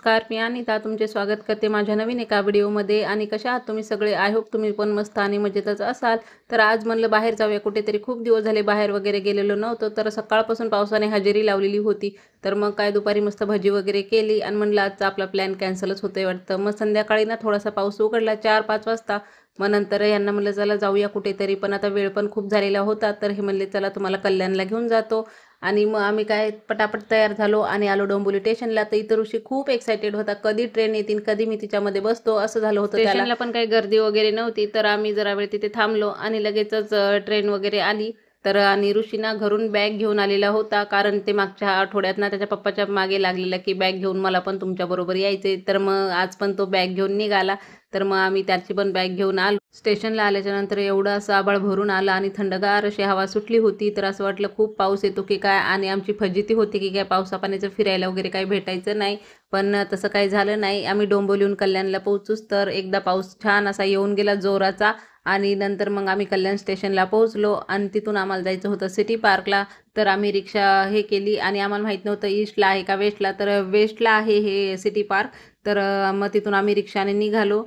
नमस्कार, मी अनिता तुमचे स्वागत करते माझ्या नवीन एका व्हिडिओमध्ये। आणि कशा आहात तुम्ही सगळे? आय होप तुम्ही पण मस्त आणि मजेतच असाल। तर आज म्हणलं बाहेर जाऊया कुठेतरी, खूप दिवस झाले बाहेर वगैरे गेलेलो नव्हतो। तर सकाळपासून पावसाने हजेरी लावलेली होती। तर मग काय दुपारी मस्त भजी वगैरे केली आणि म्हणलं आजचा आपला प्लॅन कॅन्सलच होतोय वाटतं। मग संध्याकाळी ना थोडासा पाऊस उघडला 4-5 वाजता। मग नंतर यांना म्हणलं चला जाऊया कुठेतरी, पण आता वेळ पण खूप झालेला होता। तर हे म्हणले चला तुम्हाला कल्याणला घेऊन जातो। आणि मग आम्ही काय पटापट तयार झालो आणि आलो डोंबिवली स्टेशनला। तर इतर ऋषी खूप एक्साइटेड होता, कधी ट्रेन येतील, कधी मी तिच्यामध्ये बसतो असं झालं होतं त्याला। स्टेशनला पण काही गर्दी वगैरे नव्हती, तर आम्ही जरा वेळ तिथे थांबलो आणि लगेचच ट्रेन वगैरे आली। तर आणि ऋषीना घरून बॅग घेऊन आलेला होता, कारण ते मागच्या आठवड्यात ना त्याच्या पप्पाच्या मागे लागलेला की बॅग घेऊन मला पण तुमच्याबरोबर यायचे। तर मग आज पण तो बॅग घेऊन निघाला। तर मग आम्ही त्याची पण बॅग घेऊन आलो। स्टेशनला आल्याच्या नंतर एवढं असं आभाळ भरून आलं आणि थंडगार अशी हवा सुटली होती। तर असं वाटलं खूप पाऊस येतो की काय, आणि आमची फजिती होती की काय पावसा पाण्याचं फिरायला वगैरे काही भेटायचं नाही। पण तसं काही झालं नाही। आम्ही डोंबिवलीहून कल्याणला पोहोचूच तर एकदा पाऊस छान असा येऊन गेला जोराचा। आणि नंतर मग आम्ही कल्याण स्टेशनला पोहोचलो आणि तिथून आम्हाला जायचं होतं सिटी पार्कला। तर आम्ही रिक्षा हे केली आणि आम्हाला माहीत नव्हतं ईस्टला आहे का वेस्टला, तर वेस्टला आहे हे सिटी पार्क। तर मग तिथून आम्ही रिक्षाने निघालो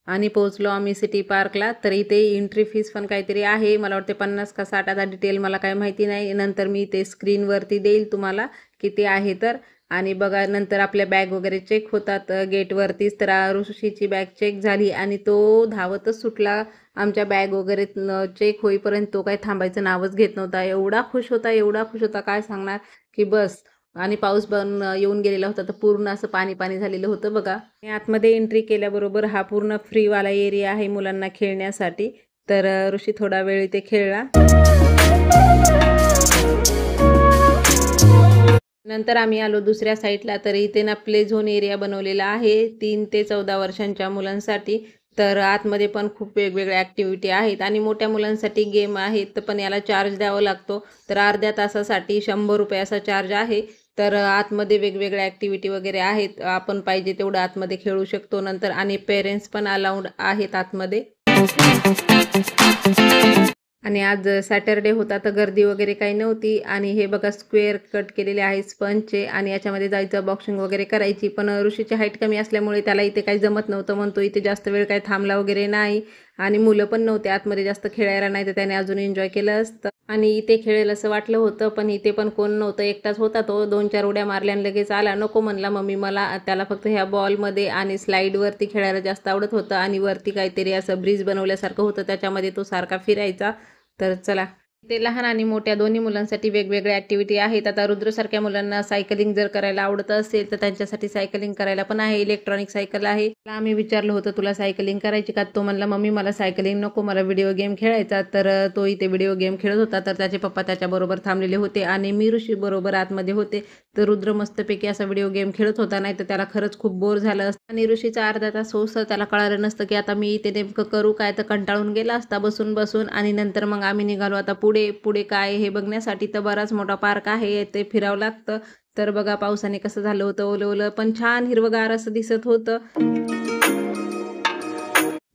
आणि पोहोचलो आम्ही सिटी पार्कला। तर इथे एंट्री फीस पण काहीतरी आहे, मला वाटते 50 का 60, आता डिटेल मला काही माहिती नाही। नंतर मी ते स्क्रीनवरती देईल तुम्हाला किती आहे तर। आणि बघा नंतर आपल्या बॅग वगैरे चेक होतात गेटवरतीच। तर ऋषीची बॅग चेक झाली आणि तो धावतच सुटला आमच्या बॅग वगैरे चेक होईपर्यंत। तो काही थांबायचं नावच घेत नव्हता, एवढा खुश होता, एवढा खुश होता काय सांगणार की बस। आणि पाऊस पण येऊन गेलेला होता, तर पूर्ण असं पाणी पाणी झालेलं होतं बघा। आतमध्ये एंट्री केल्याबरोबर हा पूर्ण फ्रीवाला एरिया आहे मुलांना खेळण्यासाठी। तर ऋषी थोडा वेळ इथे खेळला। नंतर आम्ही आलो दुसऱ्या साईडला। तर इथे ना प्ले झोन एरिया बनवलेला आहे 3 ते 14 वर्षांच्या मुलांसाठी। तर आतमध्ये पण खूप वेगवेगळ्या ॲक्टिव्हिटी आहेत आणि मोठ्या मुलांसाठी गेम आहेत, पण याला चार्ज द्यावा लागतो। तर अर्ध्या तासासाठी 100 रुपये असा चार्ज आहे। तर आतमध्ये वेगवेगळ्या ॲक्टिव्हिटी वगैरे आहेत, आपण पाहिजे तेवढं आतमध्ये खेळू शकतो। नंतर आणि पेरेंट्स पण अलाउड आहेत आतमध्ये। आणि आज सॅटरडे होता तर गर्दी वगैरे काही नव्हती। आणि हे बघा स्क्वेअर कट केलेले आहे स्पंजचे, आणि याच्यामध्ये जायचं बॉक्सिंग वगैरे करायची। पण ऋषीची हाईट कमी असल्यामुळे त्याला इथे काही जमत नव्हतं, म्हणतो इथे जास्त वेळ काही थांबला वगैरे नाही। आणि मुलं पण नव्हते आतमध्ये जास्त खेळायला, नाही तर त्याने अजून एन्जॉय केलं असतं आणि इथे खेळेल असं वाटलं होतं। पण इथे पण कोण नव्हतं, एकटाच होता तो। 2-4 उड्या मारल्याने लगेच आला, नको म्हणला मम्मी मला। त्याला फक्त ह्या बॉलमध्ये आणि स्लाईडवरती खेळायला जास्त आवडत होतं, आणि वरती काहीतरी असं ब्रिज बनवल्यासारखं होतं त्याच्यामध्ये तो सारखा फिरायचा। तर चला, ते लहान आणि मोठ्या दोन्ही मुलांसाठी वेगवेगळ्या ॲक्टिव्हिटी आहेत। आता रुद्रसारख्या मुलांना सायकलिंग जर करायला आवडत असेल तर त्यांच्यासाठी सायकलिंग करायला पण आहे, इलेक्ट्रॉनिक सायकल आहे। आम्ही विचारलं होतं तुला सायकलिंग करायची का, तो म्हणला मम्मी मला सायकलिंग नको, मला व्हिडिओ गेम खेळायचा। तर तो इथे व्हिडिओ गेम खेळत होता। तर त्याचे पप्पा त्याच्याबरोबर थांबलेले होते आणि मी ऋषी बरोबर आतमध्ये होते। तर रुद्र मस्तपैकी असा व्हिडिओ गेम खेळत होता, नाही तर त्याला खरंच खूप बोर झालं असतं। आणि ऋषीचा अर्धा तास होतं त्याला कळालं नसतं की आता मी इथे नेमकं करू काय, तर कंटाळून गेला असता बसून बसून। आणि नंतर मग आम्ही निघालो आता पुढे पुढे काय हे बघण्यासाठी। तर बराच मोठा पार्क आहे, ते फिरावं लागतं। तर बघा पावसाने कसं झालं होतं, ओलं ओलं पण छान हिरवगार असं दिसत होतं।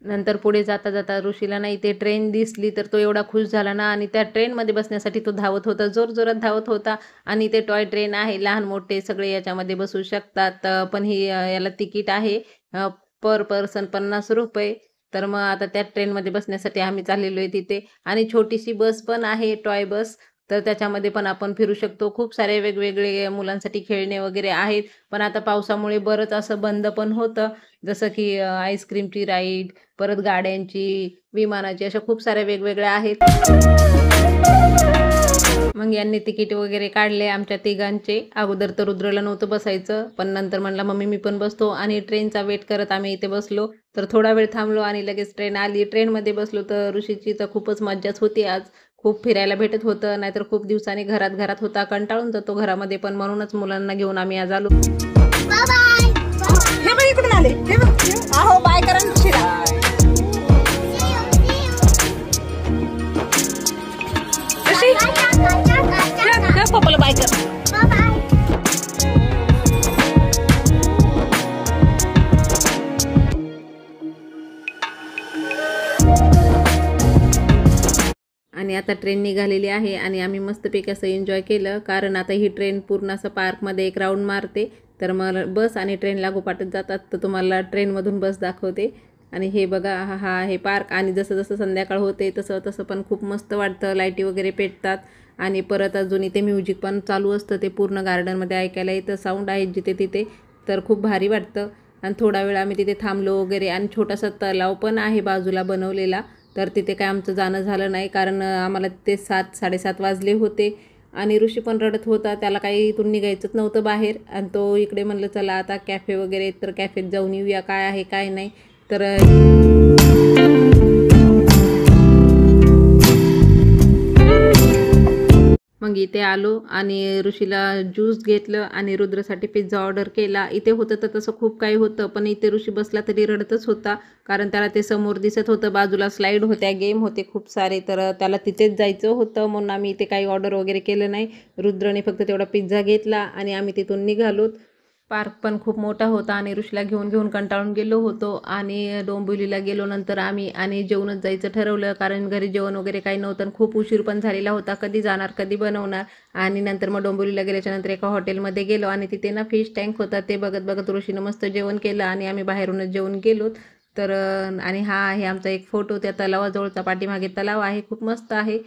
नंतर पुढे जाता जाता ऋषीला ना इथे ट्रेन दिसली, तर तो एवढा खुश झाला ना, आणि त्या ट्रेनमध्ये बसण्यासाठी तो धावत होता, जोरजोरात धावत होता। आणि ते टॉय ट्रेन आहे, लहान मोठे सगळे याच्यामध्ये बसू शकतात। पण ही याला तिकीट आहे पर पर्सन 50 रुपये। तर मग आता त्या ट्रेनमध्ये बसण्यासाठी आम्ही चाललेलो आहे तिथे। आणि छोटीशी बस पण आहे, टॉय बस। तर त्याच्यामध्ये पण आपण फिरू शकतो। खूप सारे वेगवेगळे मुलांसाठी खेळणे वगैरे आहेत, पण आता पावसामुळे बरंच असं बंद पण होतं। जसं की आईस्क्रीमची राईड, परत गाड्यांची, विमानाची, अशा खूप साऱ्या वेगवेगळ्या आहेत। मग यांनी तिकीट वगैरे काढले आमच्या तिघांचे। अगोदर तर रुद्रला नव्हतं बसायचं, पण नंतर म्हणला मम्मी मी पण बसतो, आणि ट्रेनचा वेट करत आम्ही इथे बसलो। तर थोडा वेळ थांबलो आणि लगेच ट्रेन आली, ट्रेनमध्ये बसलो। तर ऋषीची तर खूपच मज्जाच होती आज, खूप फिरायला भेटत होतं, नाहीतर खूप दिवसांनी घरात घरात होता, कंटाळून जातो घरामध्ये। पण म्हणूनच मुलांना घेऊन आम्ही आज आलो। हे बघ इकडून आले, हे बघ आहो बाय करा ऋषीला। पप्पाला बाय कर। आणि आता ट्रेन निघालेली आहे आणि आम्ही मस्तपैकी असं एन्जॉय केलं, कारण आता ही ट्रेन पूर्ण असं पार्कमध्ये एक राऊंड मारते. तर मला बस आणि ट्रेन लागोपाठच जातात, तर तुम्हाला ट्रेनमधून बस दाखवते. आणि हे बघा, हा आहे पार्क. आणि जसं जसं संध्याकाळ होते तसं तसं पण खूप मस्त वाटतं, लाईटी वगैरे पेटतात. आणि परत अजून इथे म्युझिक पण चालू असतं, ते पूर्ण गार्डनमध्ये ऐकायला येतं, साऊंड आहे जिथे तिथे, तर खूप भारी वाटतं. आणि थोडा वेळ आम्ही तिथे थांबलो वगैरे. आणि छोटासा तलाव पण आहे बाजूला बनवलेला, तर तिथे काय आमचं जाणं झालं नाही, कारण आम्हाला तिथे 7-7:30 वाजले होते. आणि ऋषी पण रडत होता, त्याला काही इथून निघायचंच नव्हतं बाहेर. आणि तो इकडे म्हणलं चला आता कॅफे वगैरे, तर कॅफेत जाऊन येऊया काय आहे काय नाही. तर मग इथे आलो आणि ऋषीला ज्यूस घेतलं आणि रुद्रसाठी पिझ्झा ऑर्डर केला. इथे होतं तर तसं खूप काही होतं, पण इथे ऋषी बसला तरी रडतच होता, कारण त्याला ते समोर दिसत होतं, बाजूला स्लाईड होत्या, गेम होते खूप सारे, तर त्याला तिथेच जायचं होतं. म्हणून आम्ही इथे काही ऑर्डर वगैरे केलं नाही. रुद्रने फक्त तेवढा पिझ्झा घेतला आणि आम्ही तिथून निघालो. पार्क पण खूप मोठा होता आणि ऋषीला घेऊन घेऊन कंटाळून गेलो होतो. आणि डोंबिवलीला गेलो नंतर आम्ही आणि जेवणच जायचं ठरवलं, कारण घरी जेवण वगैरे काही नव्हतं आणि खूप उशीर पण झालेला होता, कधी जाणार कधी बनवणार. आणि नंतर मग डोंबिवलीला गेल्याच्यानंतर एका हॉटेलमध्ये गेलो आणि तिथे ना फिश टँक होता, ते बघत बघत ऋषीनं मस्त जेवण केलं आणि आम्ही बाहेरूनच जेवण गेलो. तर आणि हा आहे आमचा एक फोटो, त्या तलावाजवळचा, पाठीमागे तलाव आहे, खूप मस्त आहे.